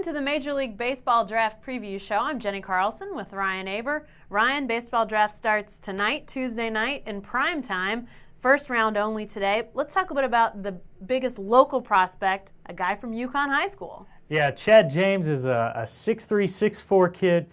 to the Major League Baseball Draft Preview Show. I'm Jenni Carlson with Ryan Aber. Ryan, baseball draft starts tonight, Tuesday night, in prime time. First round only today. Let's talk a bit about the biggest local prospect, a guy from Yukon High School. Yeah, Chad James is a 6'3", 6'4" kid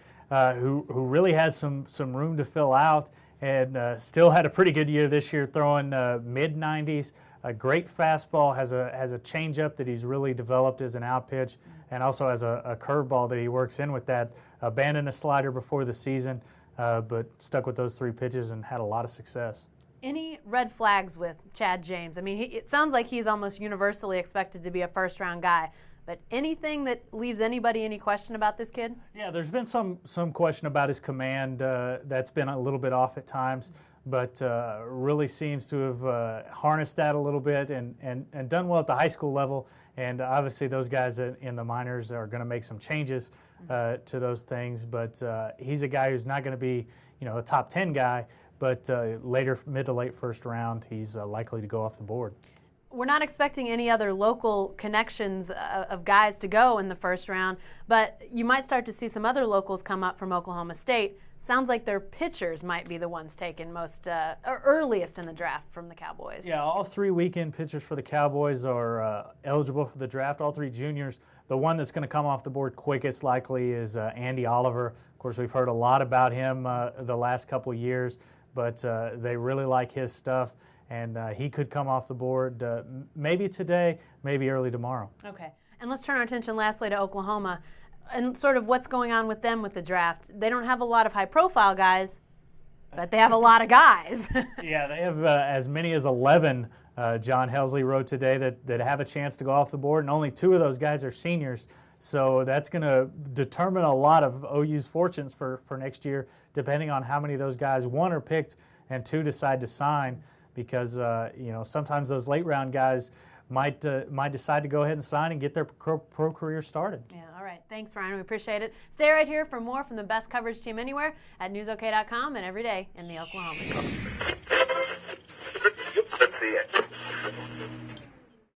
who really has some room to fill out, and still had a pretty good year this year, throwing mid-90s. A great fastball, has a changeup that he's really developed as an out pitch, and also has a curveball that he works in with that. Abandoned a slider before the season, but stuck with those 3 pitches and had a lot of success. Any red flags with Chad James? I mean, it sounds like he's almost universally expected to be a first-round guy. But anything that leaves anybody any question about this kid? Yeah, there's been some question about his command. That's been a little bit off at times, but really seems to have harnessed that a little bit and done well at the high school level. And obviously those guys in the minors are going to make some changes to those things. But he's a guy who's not going to be, a top 10 guy, but later, mid to late first round, he's likely to go off the board. We're not expecting any other local connections of guys to go in the first round, but you might start to see some other locals come up from Oklahoma State. Sounds like their pitchers might be the ones taken most earliest in the draft from the Cowboys. Yeah, all 3 weekend pitchers for the Cowboys are eligible for the draft, all 3 juniors. The one that's going to come off the board quickest likely is Andy Oliver. Of course, we've heard a lot about him the last couple of years, but they really like his stuff. And he could come off the board maybe today, maybe early tomorrow. Okay. And let's turn our attention lastly to Oklahoma and sort of what's going on with them with the draft. They don't have a lot of high-profile guys, but they have a lot of guys. Yeah, they have as many as 11, John Helsley wrote today, that have a chance to go off the board, and only 2 of those guys are seniors. So that's going to determine a lot of OU's fortunes for next year, depending on how many of those guys, 1, are picked and 2 decide to sign. Because sometimes those late round guys might decide to go ahead and sign and get their pro career started. Yeah, all right. Thanks, Ryan. We appreciate it. Stay right here for more from the best coverage team anywhere at newsok.com and every day in the Oklahoman.